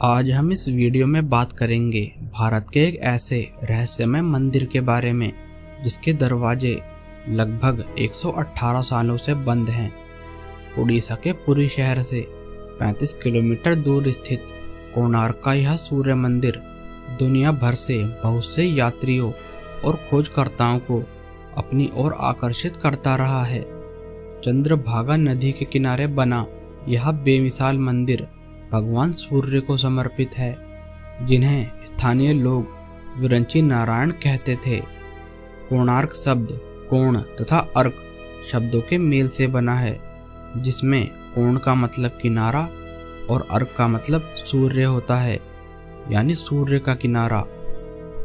आज हम इस वीडियो में बात करेंगे भारत के एक ऐसे रहस्यमय मंदिर के बारे में जिसके दरवाजे लगभग 118 सालों से बंद हैं। उड़ीसा के पुरी शहर से 35 किलोमीटर दूर स्थित कोणार्क का यह सूर्य मंदिर दुनिया भर से बहुत से यात्रियों और खोजकर्ताओं को अपनी ओर आकर्षित करता रहा है। चंद्रभागा नदी के किनारे बना यह बेमिसाल मंदिर भगवान सूर्य को समर्पित है, जिन्हें स्थानीय लोग विरंची नारायण कहते थे। कोणार्क शब्द कोण तथा अर्क शब्दों के मेल से बना है, जिसमें कोण का मतलब किनारा और अर्क का मतलब सूर्य होता है, यानी सूर्य का किनारा।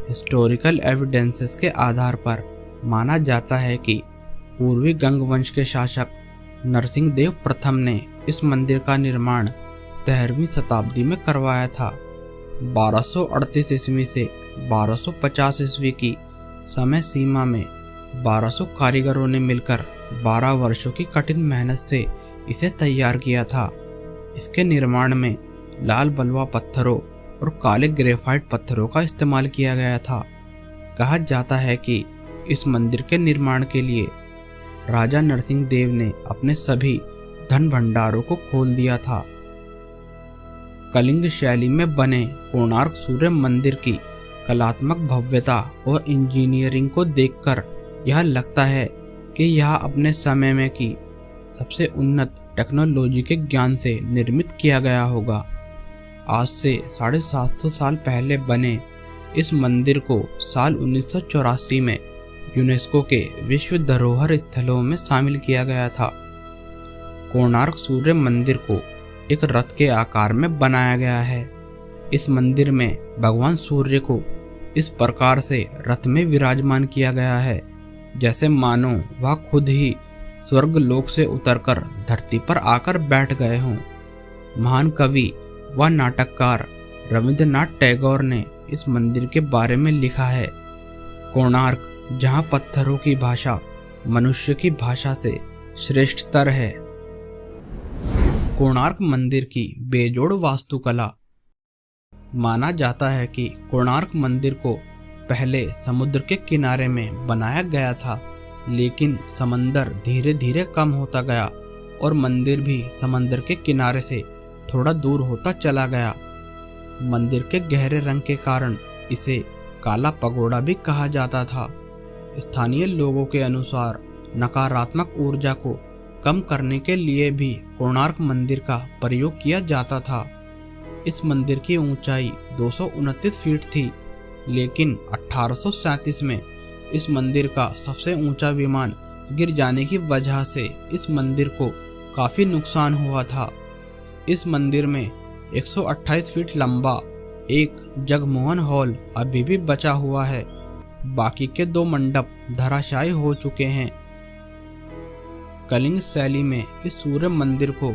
हिस्टोरिकल एविडेंसेस के आधार पर माना जाता है कि पूर्वी गंग वंश के शासक नरसिंह देव प्रथम ने इस मंदिर का निर्माण 13वीं शताब्दी में करवाया था। 1238 ईस्वी से 1250 ईस्वी की समय सीमा में 1200 कारीगरों ने मिलकर 12 वर्षों की कठिन मेहनत से इसे तैयार किया था। इसके निर्माण में लाल बलुआ पत्थरों और काले ग्रेफाइट पत्थरों का इस्तेमाल किया गया था। कहा जाता है कि इस मंदिर के निर्माण के लिए राजा नरसिंह देव ने अपने सभी धन भंडारों को खोल दिया था। कलिंग शैली में बने कोणार्क सूर्य मंदिर की कलात्मक भव्यता और इंजीनियरिंग को देखकर यह लगता है कि यह अपने समय में की सबसे उन्नत टेक्नोलॉजी के ज्ञान से निर्मित किया गया होगा। आज से 750 साल पहले बने इस मंदिर को साल 1984 में यूनेस्को के विश्व धरोहर स्थलों में शामिल किया गया था। कोणार्क सूर्य मंदिर को एक रथ के आकार में बनाया गया है। इस मंदिर में भगवान सूर्य को इस प्रकार से रथ में विराजमान किया गया है जैसे मानो वह खुद ही स्वर्ग लोक से उतरकर धरती पर आकर बैठ गए हों। महान कवि व नाटककार रविंद्रनाथ टैगोर ने इस मंदिर के बारे में लिखा है, कोणार्क जहाँ पत्थरों की भाषा मनुष्य की भाषा से श्रेष्ठतर है। कोणार्क मंदिर की बेजोड़ वास्तुकला। माना जाता है कि कोणार्क मंदिर को पहले समुद्र के किनारे में बनाया गया था, लेकिन समंदर धीरे धीरे कम होता गया और मंदिर भी समंदर के किनारे से थोड़ा दूर होता चला गया। मंदिर के गहरे रंग के कारण इसे काला पगोड़ा भी कहा जाता था। स्थानीय लोगों के अनुसार नकारात्मक ऊर्जा को कम करने के लिए भी कोणार्क मंदिर का प्रयोग किया जाता था। इस मंदिर की ऊंचाई 229 फीट थी, लेकिन 1837 में इस मंदिर का सबसे ऊंचा विमान गिर जाने की वजह से इस मंदिर को काफी नुकसान हुआ था। इस मंदिर में 128 फीट लंबा एक जगमोहन हॉल अभी भी बचा हुआ है। बाकी के 2 मंडप धराशायी हो चुके हैं। कलिंग शैली में इस सूर्य मंदिर को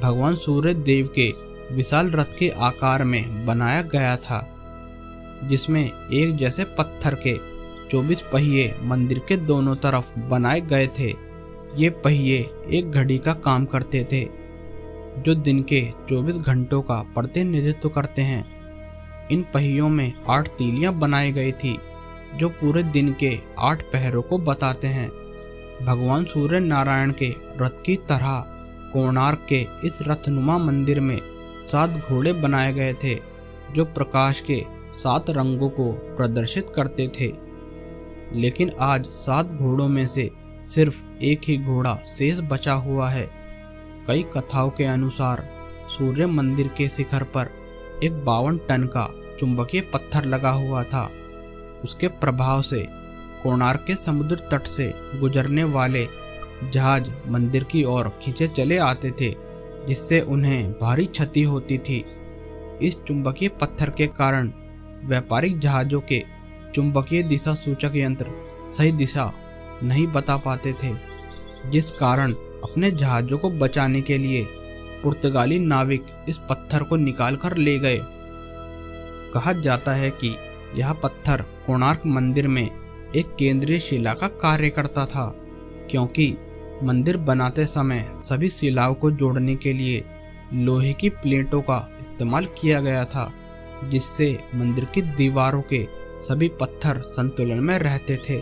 भगवान सूर्य देव के विशाल रथ के आकार में बनाया गया था, जिसमें एक जैसे पत्थर के 24 पहिए मंदिर के दोनों तरफ बनाए गए थे। ये पहिए एक घड़ी का काम करते थे, जो दिन के 24 घंटों का प्रतिनिधित्व करते हैं। इन पहियों में 8 तीलियां बनाई गई थी, जो पूरे दिन के 8 पहरों को बताते हैं। भगवान सूर्य नारायण के रथ की तरह कोणार्क के इस रथनुमा मंदिर में 7 घोड़े बनाए गए थे, जो प्रकाश के 7 रंगों को प्रदर्शित करते थे। लेकिन आज 7 घोड़ों में से सिर्फ एक ही घोड़ा शेष बचा हुआ है। कई कथाओं के अनुसार सूर्य मंदिर के शिखर पर एक 52 टन का चुंबकीय पत्थर लगा हुआ था। उसके प्रभाव से कोणार्क के समुद्र तट से गुजरने वाले जहाज मंदिर की ओर खींचे चले आते थे, जिससे उन्हें भारी क्षति होती थी। इस चुंबकीय पत्थर के कारण व्यापारिक जहाजों के चुंबकीय दिशा सूचक यंत्र सही दिशा नहीं बता पाते थे, जिस कारण अपने जहाजों को बचाने के लिए पुर्तगाली नाविक इस पत्थर को निकाल कर ले गए। कहा जाता है कि यह पत्थर कोणार्क मंदिर में एक केंद्रीय शिला का कार्य करता था, क्योंकि मंदिर बनाते समय सभी शिलाओं को जोड़ने के लिए लोहे की प्लेटों का इस्तेमाल किया गया था, जिससे मंदिर की दीवारों के सभी पत्थर संतुलन में रहते थे।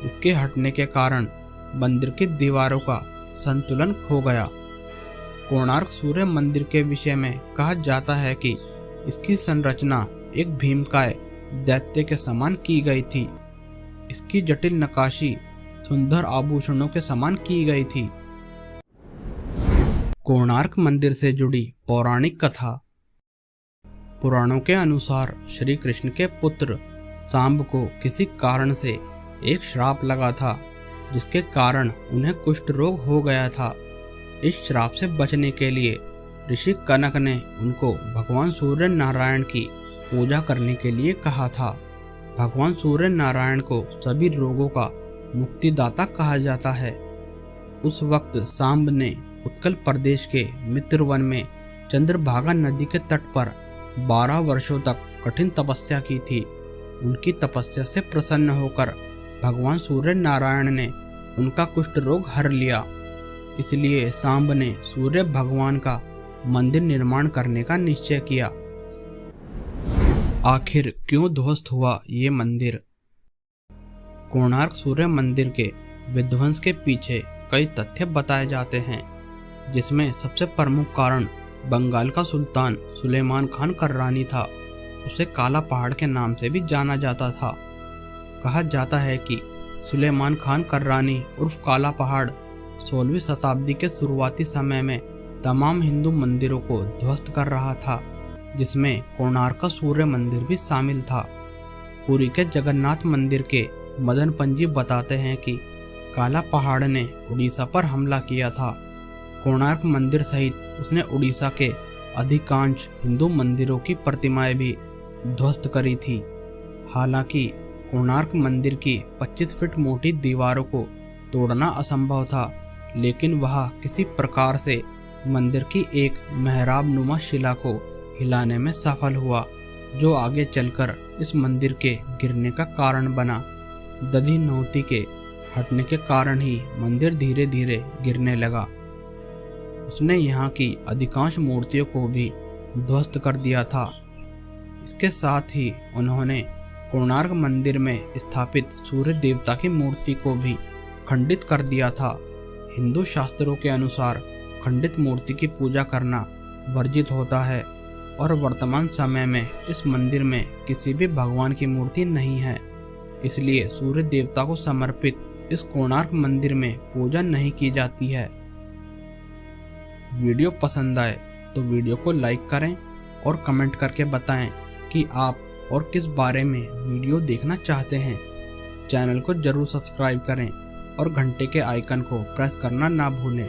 इसके हटने के कारण मंदिर की दीवारों का संतुलन खो गया। कोणार्क सूर्य मंदिर के विषय में कहा जाता है कि इसकी संरचना एक भीमकाय दैत्य के समान की गई थी। इसकी जटिल नक्काशी सुंदर आभूषणों के समान की गई थी। कोणार्क मंदिर से जुड़ी पौराणिक कथा। पुराणों के अनुसार श्री कृष्ण के पुत्र सांब को किसी कारण से एक श्राप लगा था, जिसके कारण उन्हें कुष्ठ रोग हो गया था। इस श्राप से बचने के लिए ऋषि कनक ने उनको भगवान सूर्य नारायण की पूजा करने के लिए कहा था। भगवान सूर्य नारायण को सभी रोगों का मुक्तिदाता कहा जाता है। उस वक्त सांब ने उत्कल प्रदेश के मित्रवन में चंद्रभागा नदी के तट पर 12 वर्षों तक कठिन तपस्या की थी। उनकी तपस्या से प्रसन्न होकर भगवान सूर्य नारायण ने उनका कुष्ठ रोग हर लिया। इसलिए सांब ने सूर्य भगवान का मंदिर निर्माण करने का निश्चय किया। आखिर क्यों ध्वस्त हुआ ये मंदिर? कोणार्क सूर्य मंदिर के विध्वंस के पीछे कई तथ्य बताए जाते हैं, जिसमें सबसे प्रमुख कारण बंगाल का सुल्तान सुलेमान खान कर्रानी था। उसे काला पहाड़ के नाम से भी जाना जाता था। कहा जाता है कि सुलेमान खान कर्रानी उर्फ काला पहाड़ 16वीं शताब्दी के शुरुआती समय में तमाम हिंदू मंदिरों को ध्वस्त कर रहा था, जिसमें कोणार्क का सूर्य मंदिर भी शामिल था। पुरी के जगन्नाथ मंदिर के मदन पंजी बताते हैं कि काला पहाड़ ने उड़ीसा पर हमला किया था। कोणार्क मंदिर सहित उसने उड़ीसा के अधिकांश हिंदू मंदिरों की प्रतिमाएं भी ध्वस्त करी थी। हालांकि कोणार्क मंदिर की 25 फीट मोटी दीवारों को तोड़ना असंभव था, लेकिन वह किसी प्रकार से मंदिर की एक मेहराब नुमा शिला को हिलाने में सफल हुआ, जो आगे चलकर इस मंदिर के गिरने का कारण बना। दधिनौती के हटने के कारण ही मंदिर धीरे धीरे गिरने लगा। उसने यहाँ की अधिकांश मूर्तियों को भी ध्वस्त कर दिया था। इसके साथ ही उन्होंने कोणार्क मंदिर में स्थापित सूर्य देवता की मूर्ति को भी खंडित कर दिया था। हिंदू शास्त्रों के अनुसार खंडित मूर्ति की पूजा करना वर्जित होता है और वर्तमान समय में इस मंदिर में किसी भी भगवान की मूर्ति नहीं है। इसलिए सूर्य देवता को समर्पित इस कोणार्क मंदिर में पूजा नहीं की जाती है। वीडियो पसंद आए तो वीडियो को लाइक करें और कमेंट करके बताएं कि आप और किस बारे में वीडियो देखना चाहते हैं। चैनल को जरूर सब्सक्राइब करें और घंटे के आइकन को प्रेस करना ना भूलें।